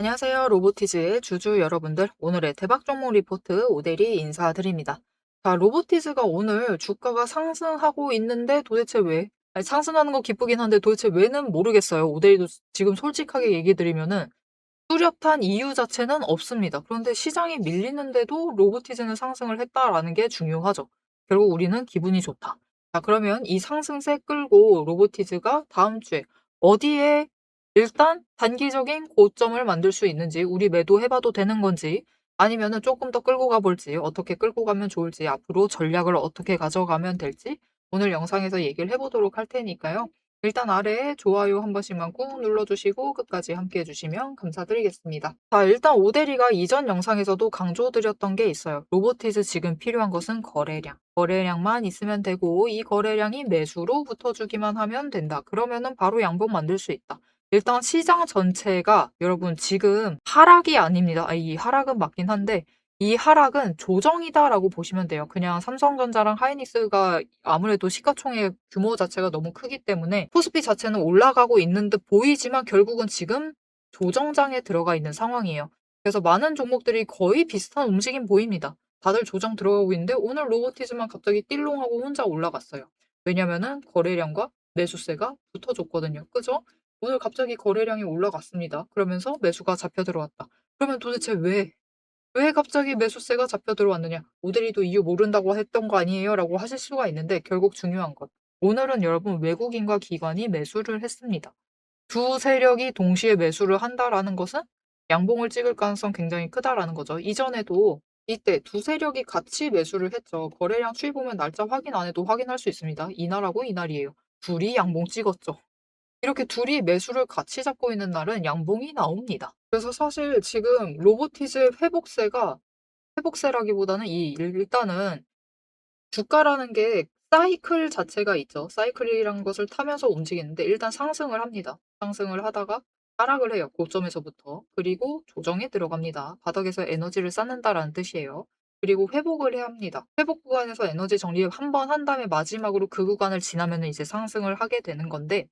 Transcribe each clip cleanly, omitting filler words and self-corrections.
안녕하세요. 로보티즈의 주주 여러분들. 오늘의 대박 종목 리포트 오대리 인사드립니다. 자, 로보티즈가 오늘 주가가 상승하고 있는데 도대체 왜? 아니, 상승하는 거 기쁘긴 한데 도대체 왜는 모르겠어요. 오대리도 지금 솔직하게 얘기 드리면은 뚜렷한 이유 자체는 없습니다. 그런데 시장이 밀리는데도 로보티즈는 상승을 했다라는 게 중요하죠. 결국 우리는 기분이 좋다. 자, 그러면 이 상승세 끌고 로보티즈가 다음 주에 어디에 일단 단기적인 고점을 만들 수 있는지 우리 매도해봐도 되는 건지 아니면은 조금 더 끌고 가볼지 어떻게 끌고 가면 좋을지 앞으로 전략을 어떻게 가져가면 될지 오늘 영상에서 얘기를 해보도록 할 테니까요. 일단 아래에 좋아요 한 번씩만 꾹 눌러주시고 끝까지 함께 해주시면 감사드리겠습니다. 자, 일단 오대리가 이전 영상에서도 강조드렸던 게 있어요. 로보티즈 지금 필요한 것은 거래량. 거래량만 있으면 되고 이 거래량이 매수로 붙어주기만 하면 된다. 그러면은 바로 양봉 만들 수 있다. 일단 시장 전체가 여러분 지금 하락이 아닙니다. 이 하락은 맞긴 한데 이 하락은 조정이다라고 보시면 돼요. 그냥 삼성전자랑 하이닉스가 아무래도 시가총액 규모 자체가 너무 크기 때문에 코스피 자체는 올라가고 있는 듯 보이지만 결국은 지금 조정장에 들어가 있는 상황이에요. 그래서 많은 종목들이 거의 비슷한 움직임 보입니다. 다들 조정 들어가고 있는데 오늘 로보티즈만 갑자기 띨롱하고 혼자 올라갔어요. 왜냐면은 거래량과 매수세가 붙어줬거든요. 그죠? 오늘 갑자기 거래량이 올라갔습니다. 그러면서 매수가 잡혀 들어왔다. 그러면 도대체 왜 갑자기 매수세가 잡혀 들어왔느냐? 오대리도 이유 모른다고 했던 거 아니에요? 라고 하실 수가 있는데 결국 중요한 것. 오늘은 여러분 외국인과 기관이 매수를 했습니다. 두 세력이 동시에 매수를 한다라는 것은 양봉을 찍을 가능성 굉장히 크다라는 거죠. 이전에도 이때 두 세력이 같이 매수를 했죠. 거래량 추이 보면 날짜 확인 안 해도 확인할 수 있습니다. 이날하고 이날이에요. 둘이 양봉 찍었죠. 이렇게 둘이 매수를 같이 잡고 있는 날은 양봉이 나옵니다. 그래서 사실 지금 로보티즈의 회복세라기보다는 일단은 주가라는 게 사이클 자체가 있죠. 사이클이라는 것을 타면서 움직이는데 일단 상승을 합니다. 상승을 하다가 하락을 해요. 고점에서부터. 그리고 조정에 들어갑니다. 바닥에서 에너지를 쌓는다라는 뜻이에요. 그리고 회복을 해야 합니다. 회복 구간에서 에너지 정리 한 번 한 다음에 마지막으로 그 구간을 지나면 이제 상승을 하게 되는 건데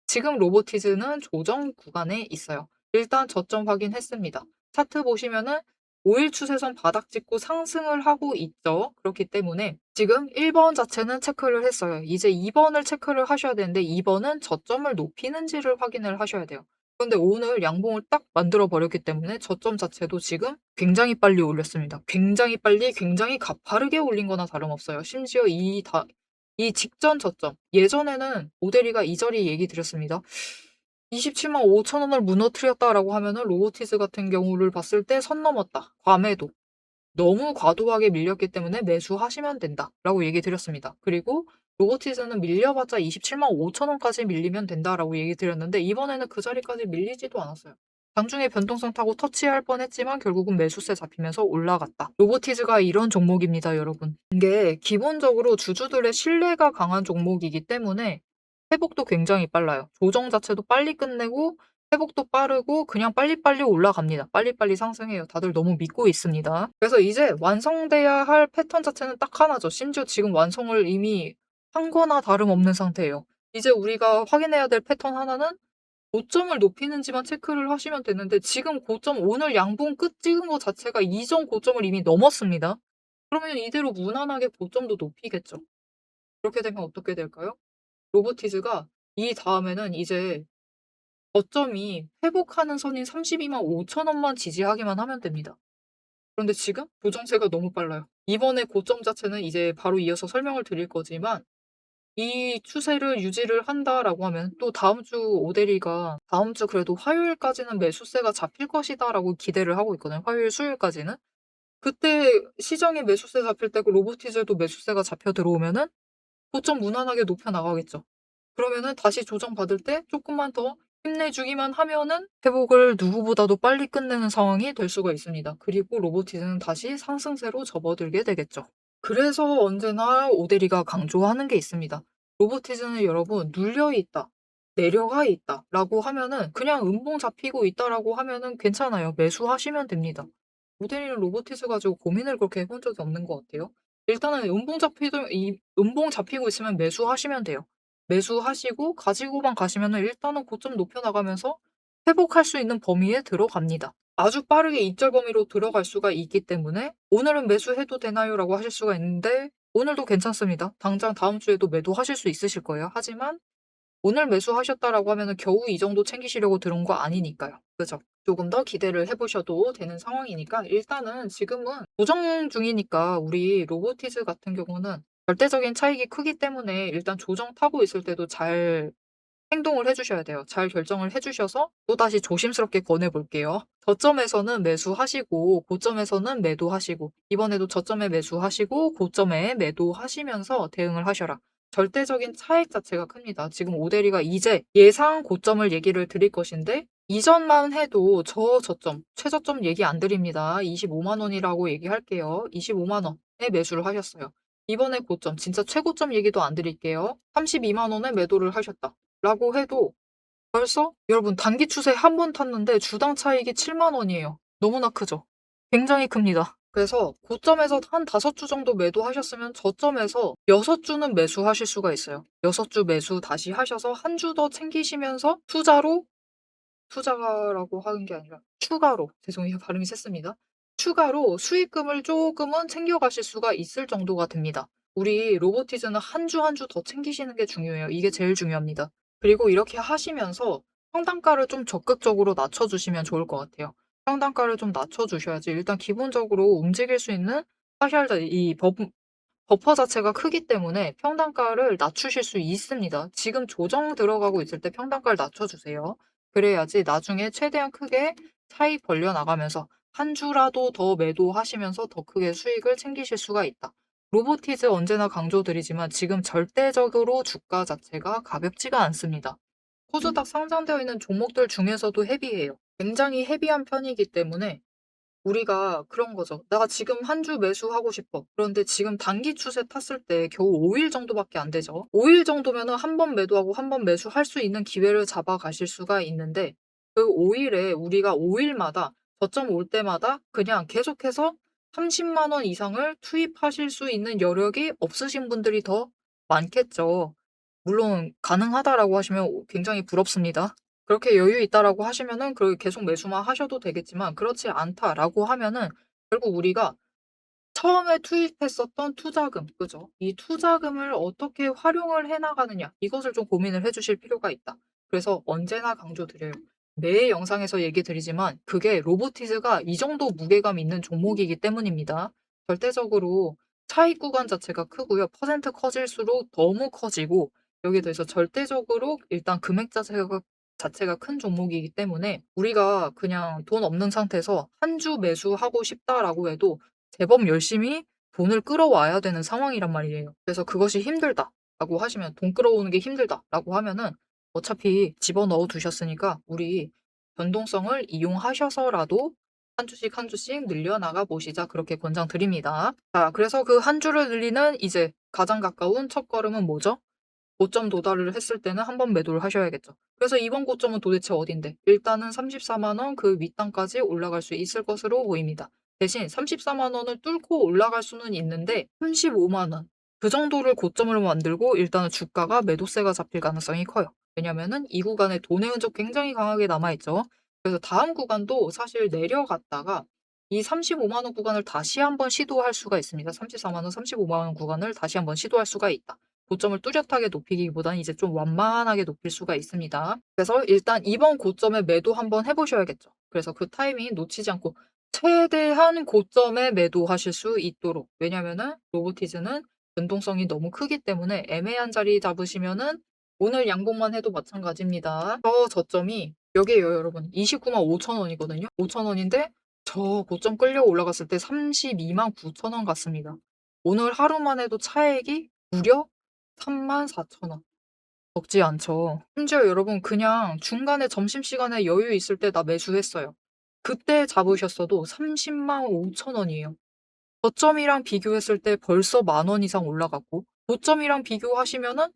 지금 로보티즈는 조정 구간에 있어요. 일단 저점 확인했습니다. 차트 보시면은 5일 추세선 바닥 찍고 상승을 하고 있죠. 그렇기 때문에 지금 1번 자체는 체크를 했어요. 이제 2번을 체크를 하셔야 되는데 2번은 저점을 높이는지를 확인을 하셔야 돼요. 그런데 오늘 양봉을 딱 만들어 버렸기 때문에 저점 자체도 지금 굉장히 빨리 올렸습니다. 굉장히 빨리 굉장히 가파르게 올린 거나 다름없어요. 심지어 이 직전 저점. 예전에는 오대리가 이 자리 얘기 드렸습니다. 27만 5천 원을 무너뜨렸다라고 하면은 로보티즈 같은 경우를 봤을 때 선 넘었다. 과매도. 너무 과도하게 밀렸기 때문에 매수하시면 된다라고 얘기 드렸습니다. 그리고 로보티즈는 밀려봤자 27만 5천 원까지 밀리면 된다라고 얘기 드렸는데 이번에는 그 자리까지 밀리지도 않았어요. 장중에 변동성 타고 터치할 뻔했지만 결국은 매수세 잡히면서 올라갔다. 로보티즈가 이런 종목입니다, 여러분. 이게 기본적으로 주주들의 신뢰가 강한 종목이기 때문에 회복도 굉장히 빨라요. 조정 자체도 빨리 끝내고 회복도 빠르고 그냥 빨리빨리 올라갑니다. 빨리빨리 상승해요. 다들 너무 믿고 있습니다. 그래서 이제 완성돼야 할 패턴 자체는 딱 하나죠. 심지어 지금 완성을 이미 한 거나 다름없는 상태예요. 이제 우리가 확인해야 될 패턴 하나는 고점을 높이는지만 체크를 하시면 되는데 지금 고점 오늘 양봉 끝 찍은 것 자체가 이전 고점을 이미 넘었습니다. 그러면 이대로 무난하게 고점도 높이겠죠. 그렇게 되면 어떻게 될까요? 로보티즈가 이 다음에는 이제 저점이 회복하는 선인 32만 5천 원만 지지하기만 하면 됩니다. 그런데 지금 조정세가 너무 빨라요. 이번에 고점 자체는 이제 바로 이어서 설명을 드릴 거지만 이 추세를 유지를 한다라고 하면 또 다음 주 오데리가 다음 주 그래도 화요일까지는 매수세가 잡힐 것이다라고 기대를 하고 있거든요. 화요일, 수요일까지는. 그때 시장에 매수세 잡힐 때고 로보티즈도 매수세가 잡혀 들어오면은 고점 무난하게 높여 나가겠죠. 그러면은 다시 조정받을 때 조금만 더 힘내주기만 하면은 회복을 누구보다도 빨리 끝내는 상황이 될 수가 있습니다. 그리고 로보티즈는 다시 상승세로 접어들게 되겠죠. 그래서 언제나 오데리가 강조하는 게 있습니다. 로보티즈는 여러분 눌려 있다, 내려가 있다 라고 하면은 그냥 음봉 잡히고 있다라고 하면은 괜찮아요. 매수하시면 됩니다. 오데리는 로보티즈 가지고 고민을 그렇게 해본 적이 없는 것 같아요. 일단은 음봉 잡히고 있으면 매수하시면 돼요. 매수하시고 가지고만 가시면은 일단은 고점 높여 나가면서 회복할 수 있는 범위에 들어갑니다. 아주 빠르게 입절 범위로 들어갈 수가 있기 때문에 "오늘은 매수해도 되나요?"라고 하실 수가 있는데 오늘도 괜찮습니다. 당장 다음 주에도 매도하실 수 있으실 거예요. 하지만 오늘 매수하셨다라고 하면은 겨우 이 정도 챙기시려고 들어온 거 아니니까요. 그죠? 조금 더 기대를 해 보셔도 되는 상황이니까 일단은 지금은 조정 중이니까 우리 로보티즈 같은 경우는 절대적인 차익이 크기 때문에 일단 조정 타고 있을 때도 잘 행동을 해 주셔야 돼요. 잘 결정을 해 주셔서 또다시 조심스럽게 권해 볼게요. 저점에서는 매수하시고 고점에서는 매도하시고 이번에도 저점에 매수하시고 고점에 매도하시면서 대응을 하셔라. 절대적인 차익 자체가 큽니다. 지금 오대리가 이제 예상 고점을 얘기를 드릴 것인데 이전만 해도 저점, 최저점 얘기 안 드립니다. 25만 원이라고 얘기할게요. 25만 원에 매수를 하셨어요. 이번에 고점, 진짜 최고점 얘기도 안 드릴게요. 32만 원에 매도를 하셨다. 라고 해도 벌써 여러분 단기 추세 한 번 탔는데 주당 차익이 7만 원이에요. 너무나 크죠? 굉장히 큽니다. 그래서 고점에서 한 5주 정도 매도하셨으면 저점에서 6주는 매수하실 수가 있어요. 6주 매수 다시 하셔서 한 주 더 챙기시면서 투자라고 하는 게 아니라 추가로 죄송해요. 발음이 셌습니다. 추가로 수익금을 조금은 챙겨가실 수가 있을 정도가 됩니다. 우리 로보티즈는 한 주 한 주 더 챙기시는 게 중요해요. 이게 제일 중요합니다. 그리고 이렇게 하시면서 평단가를 좀 적극적으로 낮춰주시면 좋을 것 같아요. 평단가를 좀 낮춰주셔야지 일단 기본적으로 움직일 수 있는 사실 이 버퍼 자체가 크기 때문에 평단가를 낮추실 수 있습니다. 지금 조정 들어가고 있을 때 평단가를 낮춰주세요. 그래야지 나중에 최대한 크게 차익 벌려 나가면서 한 주라도 더 매도하시면서 더 크게 수익을 챙기실 수가 있다. 로보티즈 언제나 강조드리지만 지금 절대적으로 주가 자체가 가볍지가 않습니다. 코스닥 상장되어 있는 종목들 중에서도 헤비해요. 굉장히 헤비한 편이기 때문에 우리가 그런 거죠. '내가 지금 한 주 매수하고 싶어.' 그런데 지금 단기 추세 탔을 때 겨우 5일 정도밖에 안 되죠. 5일 정도면은 한 번 매도하고 한 번 매수할 수 있는 기회를 잡아 가실 수가 있는데 그 5 일에 우리가 5 일마다 저점 올 때마다 그냥 계속해서 30만 원 이상을 투입하실 수 있는 여력이 없으신 분들이 더 많겠죠. 물론 "가능하다."라고 하시면 굉장히 부럽습니다. 그렇게 여유 있다라고 하시면은 계속 매수만 하셔도 되겠지만 그렇지 않다라고 하면은 결국 우리가 처음에 투입했었던 투자금, 그죠? 이 투자금을 어떻게 활용을 해 나가느냐 이것을 좀 고민을 해 주실 필요가 있다. 그래서 언제나 강조드려요. 매 영상에서 얘기 드리지만 그게 로보티즈가 이 정도 무게감 있는 종목이기 때문입니다. 절대적으로 차익 구간 자체가 크고요. 퍼센트 커질수록 너무 커지고 여기에 대해서 절대적으로 일단 금액 자체가 큰 종목이기 때문에 우리가 그냥 돈 없는 상태에서 한 주 매수하고 싶다라고 해도 제법 열심히 돈을 끌어와야 되는 상황이란 말이에요. 그래서 그것이 힘들다라고 하시면 돈 끌어오는 게 힘들다라고 하면은 어차피 집어넣어 두셨으니까 우리 변동성을 이용하셔서라도 한 주씩 한 주씩 늘려나가 보시자 그렇게 권장드립니다. 자, 그래서 그 한 주를 늘리는 이제 가장 가까운 첫걸음은 뭐죠? 고점 도달을 했을 때는 한 번 매도를 하셔야겠죠. 그래서 이번 고점은 도대체 어딘데? 일단은 34만 원 그 윗단까지 올라갈 수 있을 것으로 보입니다. 대신 34만 원을 뚫고 올라갈 수는 있는데 35만 원. 그 정도를 고점으로 만들고 일단은 주가가 매도세가 잡힐 가능성이 커요. 왜냐면은 이 구간에 돈의 흔적 굉장히 강하게 남아있죠. 그래서 다음 구간도 사실 내려갔다가 이 35만 원 구간을 다시 한번 시도할 수가 있습니다. 34만 원, 35만 원 구간을 다시 한번 시도할 수가 있다. 고점을 뚜렷하게 높이기보다는 이제 좀 완만하게 높일 수가 있습니다. 그래서 일단 이번 고점에 매도 한번 해보셔야겠죠. 그래서 그 타이밍 놓치지 않고 최대한 고점에 매도하실 수 있도록. 왜냐면은 로보티즈는 변동성이 너무 크기 때문에 애매한 자리 잡으시면은 오늘 양봉만 해도 마찬가지입니다. 저점이 여기에요, 여러분. 29만 5천 원이거든요. 5천 원인데 저 고점 끌려 올라갔을 때 32만 9천 원 같습니다. 오늘 하루만 해도 차액이 무려 34,000원. 적지 않죠. 심지어 여러분 그냥 중간에 점심시간에 여유 있을 때 나 매수했어요. 그때 잡으셨어도 305만 5천 원이에요. 저점이랑 비교했을 때 벌써 10,000원 이상 올라갔고 고점이랑 비교하시면은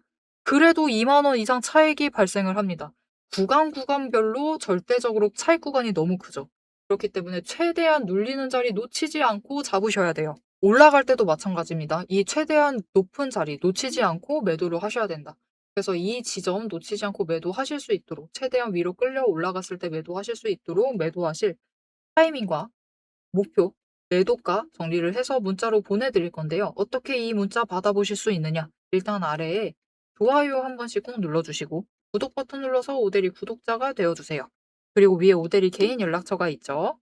그래도 2만 원 이상 차익이 발생을 합니다. 구간별로 절대적으로 차익 구간이 너무 크죠. 그렇기 때문에 최대한 눌리는 자리 놓치지 않고 잡으셔야 돼요. 올라갈 때도 마찬가지입니다. 이 최대한 높은 자리 놓치지 않고 매도를 하셔야 된다. 그래서 이 지점 놓치지 않고 매도하실 수 있도록 최대한 위로 끌려 올라갔을 때 매도하실 수 있도록 매도하실 타이밍과 목표, 매도가 정리를 해서 문자로 보내드릴 건데요. 어떻게 이 문자 받아보실 수 있느냐? 일단 아래에 좋아요 한 번씩 꼭 눌러주시고 구독 버튼 눌러서 오대리 구독자가 되어주세요. 그리고 위에 오대리 개인 연락처가 있죠.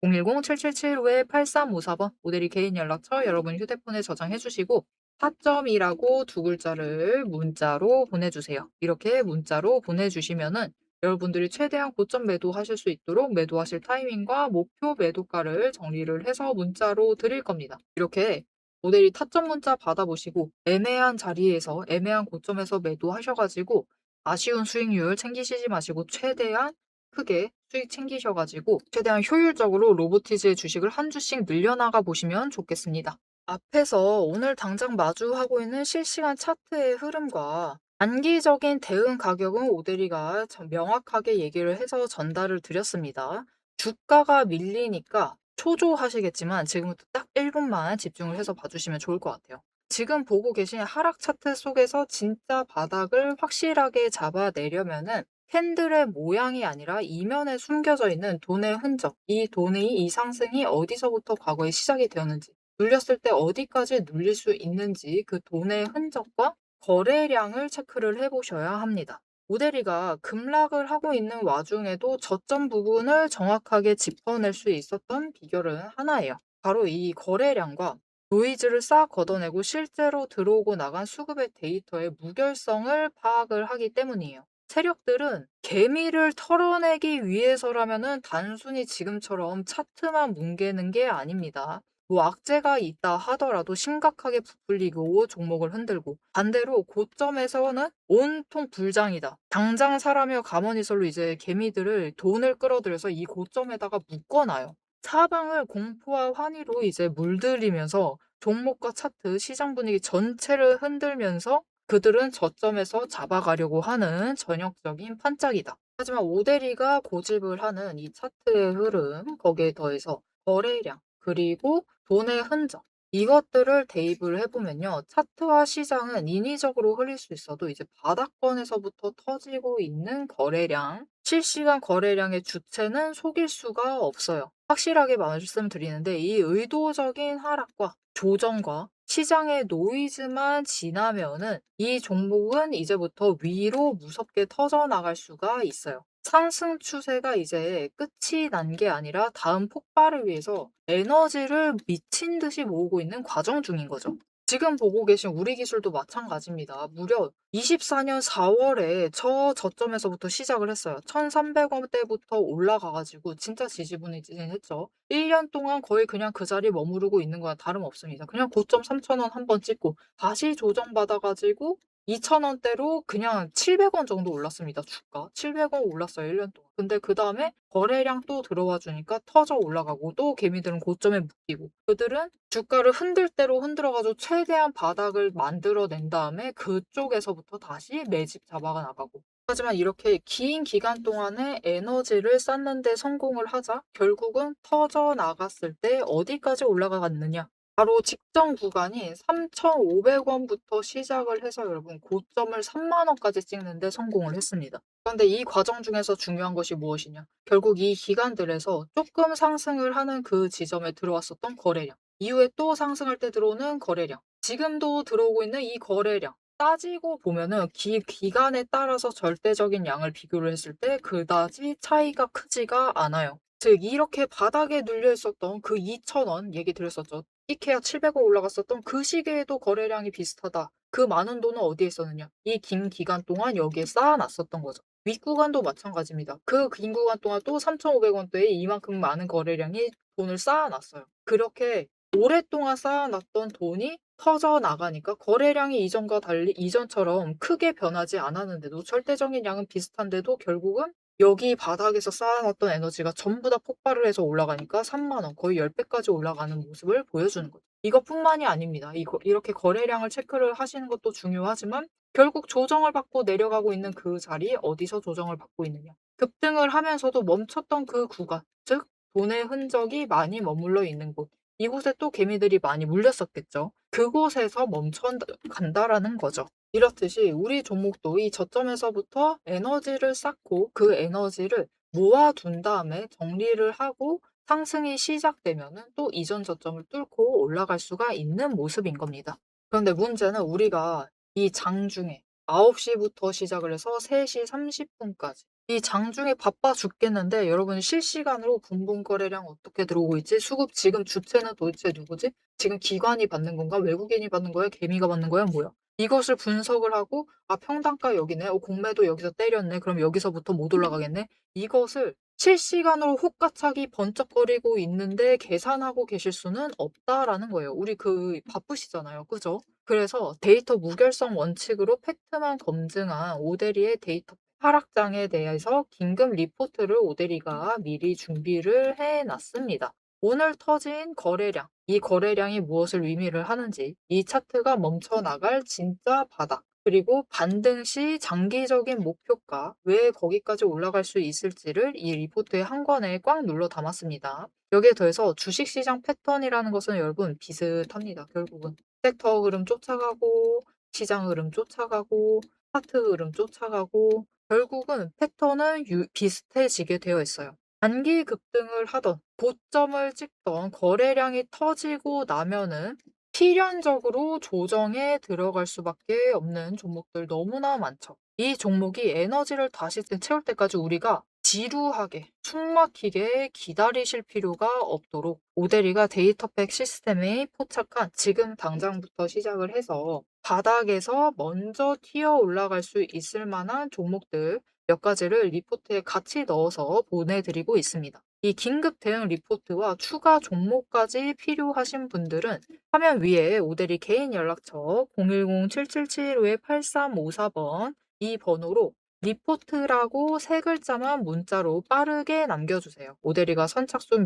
010-7775-8354번 오대리 개인 연락처 여러분 휴대폰에 저장해 주시고 4점이라고 두 글자를 문자로 보내주세요. 이렇게 문자로 보내주시면은 여러분들이 최대한 고점 매도하실 수 있도록 매도하실 타이밍과 목표 매도가를 정리를 해서 문자로 드릴 겁니다. 이렇게 모델이 타점 문자 받아보시고 애매한 자리에서 애매한 고점에서 매도하셔가지고 아쉬운 수익률 챙기시지 마시고 최대한 크게 수익 챙기셔가지고 최대한 효율적으로 로보티즈의 주식을 한 주씩 늘려나가 보시면 좋겠습니다. 앞에서 오늘 당장 마주하고 있는 실시간 차트의 흐름과 단기적인 대응 가격은 오대리가 명확하게 얘기를 해서 전달을 드렸습니다. 주가가 밀리니까 초조하시겠지만 지금부터 딱 1분만 집중을 해서 봐주시면 좋을 것 같아요. 지금 보고 계신 하락 차트 속에서 진짜 바닥을 확실하게 잡아내려면은 캔들의 모양이 아니라 이면에 숨겨져 있는 돈의 흔적, 이 돈의 이 상승이 어디서부터 과거에 시작이 되었는지, 눌렸을 때 어디까지 눌릴 수 있는지 그 돈의 흔적과 거래량을 체크를 해보셔야 합니다. 오대리가 급락을 하고 있는 와중에도 저점 부분을 정확하게 짚어낼 수 있었던 비결은 하나예요. 바로 이 거래량과 노이즈를 싹 걷어내고 실제로 들어오고 나간 수급의 데이터의 무결성을 파악을 하기 때문이에요. 세력들은 개미를 털어내기 위해서라면은 단순히 지금처럼 차트만 뭉개는 게 아닙니다. 뭐 악재가 있다 하더라도 심각하게 부풀리고 종목을 흔들고 반대로 고점에서는 온통 불장이다. 당장 사라며 가머니설로 이제 개미들을 돈을 끌어들여서 이 고점에다가 묶어놔요. 사방을 공포와 환희로 이제 물들이면서 종목과 차트, 시장 분위기 전체를 흔들면서 그들은 저점에서 잡아가려고 하는 전형적인 판짝이다. 하지만 오대리가 고집을 하는 이 차트의 흐름, 거기에 더해서 거래량, 그리고 돈의 흔적, 이것들을 대입을 해보면요. 차트와 시장은 인위적으로 흘릴 수 있어도 이제 바닥권에서부터 터지고 있는 거래량, 실시간 거래량의 주체는 속일 수가 없어요. 확실하게 말씀드리는데 이 의도적인 하락과 조정과 시장의 노이즈만 지나면은 이 종목은 이제부터 위로 무섭게 터져나갈 수가 있어요. 상승 추세가 이제 끝이 난 게 아니라 다음 폭발을 위해서 에너지를 미친 듯이 모으고 있는 과정 중인 거죠. 지금 보고 계신 우리 기술도 마찬가지입니다. 무려 24년 4월에 저점에서부터 시작을 했어요. 1,300원대부터 올라가가지고 진짜 지지부진했죠. 1년 동안 거의 그냥 그 자리에 머무르고 있는 거랑 다름없습니다. 그냥 고점 3,000원 한번 찍고 다시 조정받아가지고 2,000원대로 그냥 700원 정도 올랐습니다. 주가. 700원 올랐어요. 1년 동안. 근데 그 다음에 거래량 또 들어와 주니까 터져 올라가고 또 개미들은 고점에 묶이고 그들은 주가를 흔들 대로 흔들어가지고 최대한 바닥을 만들어낸 다음에 그쪽에서부터 다시 매집 잡아가 나가고 하지만 이렇게 긴 기간 동안에 에너지를 쌓는 데 성공을 하자 결국은 터져 나갔을 때 어디까지 올라가갔느냐 바로 직전 구간이 3,500원부터 시작을 해서 여러분 고점을 3만 원까지 찍는데 성공을 했습니다. 그런데 이 과정 중에서 중요한 것이 무엇이냐? 결국 이 기간들에서 조금 상승을 하는 그 지점에 들어왔었던 거래량, 이후에 또 상승할 때 들어오는 거래량, 지금도 들어오고 있는 이 거래량, 따지고 보면은 기간에 따라서 절대적인 양을 비교를 했을 때 그다지 차이가 크지가 않아요. 즉 이렇게 바닥에 눌려 있었던 그 2,000원 얘기 드렸었죠. 이케아 700원 올라갔었던 그 시기에도 거래량이 비슷하다. 그 많은 돈은 어디에 있었느냐? 이 긴 기간 동안 여기에 쌓아놨었던 거죠. 윗구간도 마찬가지입니다. 그 긴 구간 동안 또 3,500원대에 이만큼 많은 거래량이 돈을 쌓아놨어요. 그렇게 오랫동안 쌓아놨던 돈이 터져 나가니까 거래량이 이전과 달리 이전처럼 크게 변하지 않았는데도 절대적인 양은 비슷한데도 결국은 여기 바닥에서 쌓아놨던 에너지가 전부 다 폭발을 해서 올라가니까 3만 원, 거의 10배까지 올라가는 모습을 보여주는 거죠. 이것뿐만이 아닙니다. 이렇게 거래량을 체크를 하시는 것도 중요하지만 결국 조정을 받고 내려가고 있는 그 자리 어디서 조정을 받고 있느냐. 급등을 하면서도 멈췄던 그 구간, 즉 돈의 흔적이 많이 머물러 있는 곳. 이곳에 또 개미들이 많이 물렸었겠죠. 그곳에서 멈춰 간다라는 거죠. 이렇듯이 우리 종목도 이 저점에서부터 에너지를 쌓고 그 에너지를 모아둔 다음에 정리를 하고 상승이 시작되면은 또 이전 저점을 뚫고 올라갈 수가 있는 모습인 겁니다. 그런데 문제는 우리가 이 장중에 9시 부터 시작을 해서 3시 30분 까지 이 장중에 바빠 죽겠는데 여러분 실시간으로 분봉 거래량 어떻게 들어오고 있지? 수급 지금 주체는 도대체 누구지? 지금 기관이 받는 건가? 외국인이 받는 거야? 개미가 받는 거야? 뭐야? 이것을 분석을 하고 '아 평단가 여기네. 공매도 여기서 때렸네. 그럼 여기서부터 못 올라가겠네.' 이것을 실시간으로 혹가차기 번쩍거리고 있는데 계산하고 계실 수는 없다라는 거예요. 우리 바쁘시잖아요. 그죠? 그래서 데이터 무결성 원칙으로 팩트만 검증한 오대리의 데이터 하락장에 대해서 긴급 리포트를 오대리가 미리 준비를 해 놨습니다. 오늘 터진 거래량, 이 거래량이 무엇을 의미를 하는지, 이 차트가 멈춰 나갈 진짜 바닥, 그리고 반등 시 장기적인 목표가 왜 거기까지 올라갈 수 있을지를 이 리포트의 한 권에 꽉 눌러 담았습니다. 여기에 더해서 주식시장 패턴이라는 것은 여러분 비슷합니다. 결국은 섹터 흐름 쫓아가고 시장 흐름 쫓아가고 차트 흐름 쫓아가고 결국은 패턴은 비슷해지게 되어 있어요. 단기 급등을 하던 고점을 찍던 거래량이 터지고 나면은 필연적으로 조정에 들어갈 수밖에 없는 종목들 너무나 많죠. 이 종목이 에너지를 다시 채울 때까지 우리가 지루하게 숨막히게 기다리실 필요가 없도록 오대리가 데이터팩 시스템에 포착한 지금 당장부터 시작을 해서 바닥에서 먼저 튀어 올라갈 수 있을 만한 종목들 몇 가지를 리포트에 같이 넣어서 보내드리고 있습니다. 이 긴급 대응 리포트와 추가 종목까지 필요하신 분들은 화면 위에 오대리 개인 연락처 010-7775-8354번 이 번호로 리포트라고 세 글자만 문자로 빠르게 남겨주세요. 오대리가 선착순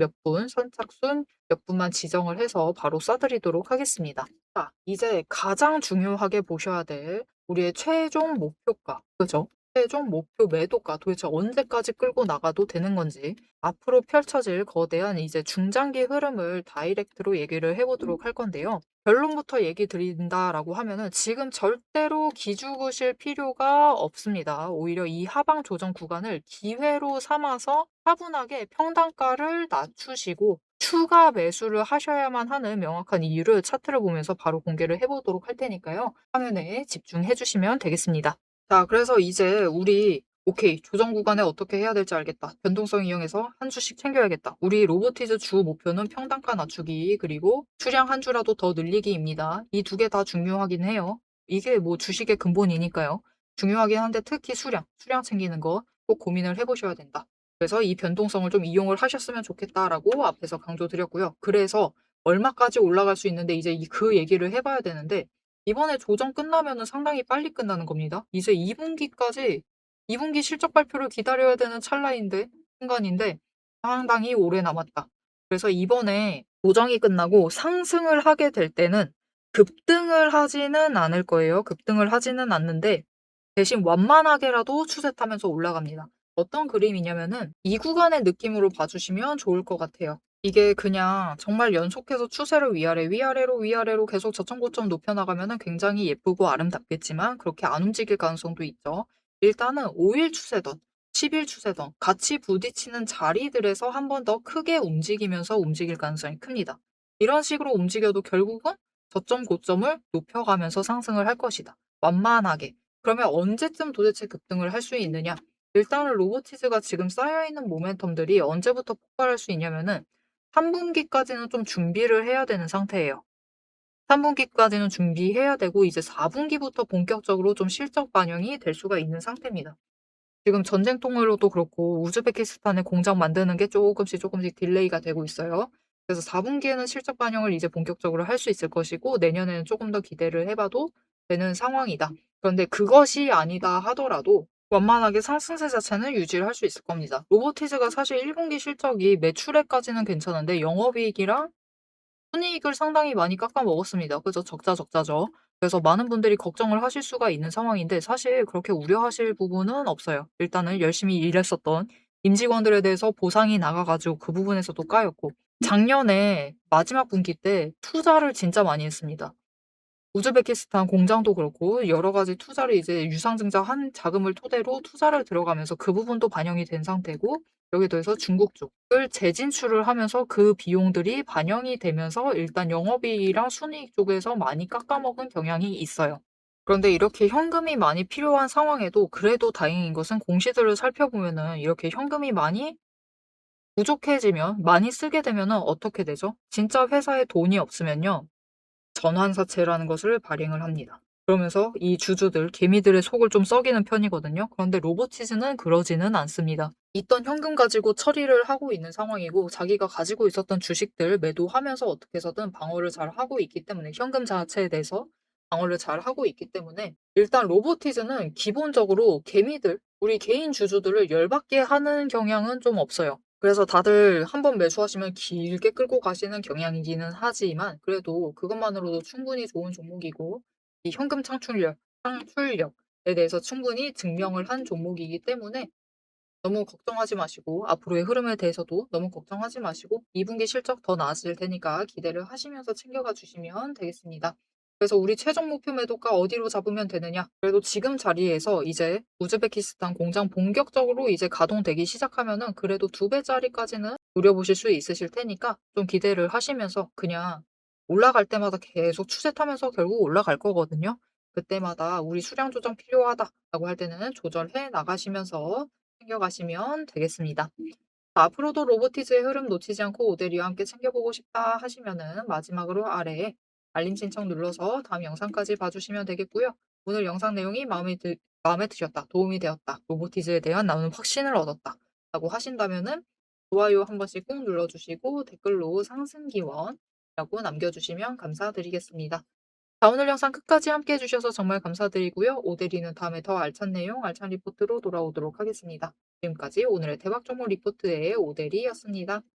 선착순 몇 분만 지정을 해서 바로 쏴드리도록 하겠습니다. 자, 이제 가장 중요하게 보셔야 될 우리의 최종 목표가, 그죠? 최종 목표 매도가 도대체 언제까지 끌고 나가도 되는 건지 앞으로 펼쳐질 거대한 이제 중장기 흐름을 다이렉트로 얘기를 해보도록 할 건데요. 결론부터 얘기 드린다라고 하면은 지금 절대로 기죽으실 필요가 없습니다. 오히려 이 하방 조정 구간을 기회로 삼아서 차분하게 평단가를 낮추시고 추가 매수를 하셔야만 하는 명확한 이유를 차트를 보면서 바로 공개를 해보도록 할 테니까요. 화면에 집중해 주시면 되겠습니다. 자, 그래서 이제 우리 오케이. 조정 구간에 어떻게 해야 될지 알겠다. 변동성 이용해서 한 주씩 챙겨야겠다. 우리 로보티즈 주 목표는 평단가 낮추기 그리고 수량 한 주라도 더 늘리기입니다. 이 두 개 다 중요하긴 해요. 이게 뭐 주식의 근본이니까요. 중요하긴 한데 특히 수량 챙기는 거 꼭 고민을 해보셔야 된다. 그래서 이 변동성을 좀 이용을 하셨으면 좋겠다라고 앞에서 강조드렸고요. 그래서 얼마까지 올라갈 수 있는데 이제 그 얘기를 해봐야 되는데 이번에 조정 끝나면은 상당히 빨리 끝나는 겁니다. 이제 2분기 실적 발표를 기다려야 되는 찰나인데, 순간인데 상당히 오래 남았다. 그래서 이번에 조정이 끝나고 상승을 하게 될 때는 급등을 하지는 않을 거예요. 급등을 하지는 않는데 대신 완만하게라도 추세 타면서 올라갑니다. 어떤 그림이냐면은 이 구간의 느낌으로 봐주시면 좋을 것 같아요. 이게 그냥 정말 연속해서 추세를 위아래로 계속 저점 고점 높여 나가면은 굉장히 예쁘고 아름답겠지만 그렇게 안 움직일 가능성도 있죠. 일단은 5일 추세던 10일 추세던 같이 부딪히는 자리들에서 한 번 더 크게 움직이면서 움직일 가능성이 큽니다. 이런 식으로 움직여도 결국은 저점 고점을 높여가면서 상승을 할 것이다. 완만하게. 그러면 언제쯤 도대체 급등을 할 수 있느냐? 일단은 로보티즈가 지금 쌓여있는 모멘텀들이 언제부터 폭발할 수 있냐면은 3분기까지는 좀 준비를 해야 되는 상태예요. 3분기까지는 준비해야 되고 이제 4분기부터 본격적으로 좀 실적 반영이 될 수가 있는 상태입니다. 지금 전쟁통으로도 그렇고 우즈베키스탄에 공장 만드는 게 조금씩 딜레이가 되고 있어요. 그래서 4분기에는 실적 반영을 이제 본격적으로 할 수 있을 것이고 내년에는 조금 더 기대를 해봐도 되는 상황이다. 그런데 그것이 아니다 하더라도 완만하게 상승세 자체는 유지를 할 수 있을 겁니다. 로보티즈가 사실 1분기 실적이 매출액까지는 괜찮은데 영업이익이랑 순이익을 상당히 많이 깎아 먹었습니다. 그죠? 적자죠. 그래서 많은 분들이 걱정을 하실 수가 있는 상황인데 사실 그렇게 우려하실 부분은 없어요. 일단은 열심히 일했었던 임직원들에 대해서 보상이 나가가지고 그 부분에서도 까였고 작년에 마지막 분기 때 투자를 진짜 많이 했습니다. 우즈베키스탄 공장도 그렇고 여러 가지 투자를 이제 유상증자 한 자금을 토대로 투자를 들어가면서 그 부분도 반영이 된 상태고 여기에 더해서 중국 쪽을 재진출을 하면서 그 비용들이 반영이 되면서 일단 영업이익이랑 순이익 쪽에서 많이 깎아먹은 경향이 있어요. 그런데 이렇게 현금이 많이 필요한 상황에도 그래도 다행인 것은 공시들을 살펴보면은 이렇게 현금이 많이 부족해지면 많이 쓰게 되면은 어떻게 되죠? 진짜 회사에 돈이 없으면요. 전환사채라는 것을 발행을 합니다. 그러면서 이 주주들, 개미들의 속을 좀 썩이는 편이거든요. 그런데 로보티즈는 그러지는 않습니다. 있던 현금 가지고 처리를 하고 있는 상황이고 자기가 가지고 있었던 주식들 매도하면서 어떻게 해서든 방어를 잘 하고 있기 때문에 현금 자체에 대해서 방어를 잘 하고 있기 때문에 일단 로보티즈는 기본적으로 개미들, 우리 개인 주주들을 열받게 하는 경향은 좀 없어요. 그래서 다들 한번 매수하시면 길게 끌고 가시는 경향이기는 하지만 그래도 그것만으로도 충분히 좋은 종목이고 이 현금 창출력에 대해서 충분히 증명을 한 종목이기 때문에 너무 걱정하지 마시고 앞으로의 흐름에 대해서도 너무 걱정하지 마시고 2 분기 실적 더 나아질 테니까 기대를 하시면서 챙겨가 주시면 되겠습니다. 그래서 우리 최종 목표 매도가 어디로 잡으면 되느냐? 그래도 지금 자리에서 이제 우즈베키스탄 공장 본격적으로 이제 가동되기 시작하면은 그래도 2 배짜리까지는 노려보실 수 있으실 테니까 좀 기대를 하시면서 그냥 올라갈 때마다 계속 추세 타면서 결국 올라갈 거거든요. 그때마다 '우리 수량 조정 필요하다.'라고 할 때는 조절해 나가시면서 챙겨가시면 되겠습니다. 앞으로도 로보티즈의 흐름 놓치지 않고 오데리와 함께 챙겨보고 싶다 하시면은 마지막으로 아래에 알림 신청 눌러서 다음 영상까지 봐주시면 되겠고요. 오늘 영상 내용이 마음에 드셨다, 도움이 되었다, 로보티즈에 대한 나는 확신을 얻었다 라고 하신다면은 좋아요 한 번씩 꾹 눌러주시고 댓글로 상승 기원이라고 남겨주시면 감사드리겠습니다. 자, 오늘 영상 끝까지 함께 해주셔서 정말 감사드리고요. 오데리는 다음에 더 알찬 내용, 알찬 리포트로 돌아오도록 하겠습니다. 지금까지 오늘의 대박 정보 리포트의 오데리였습니다.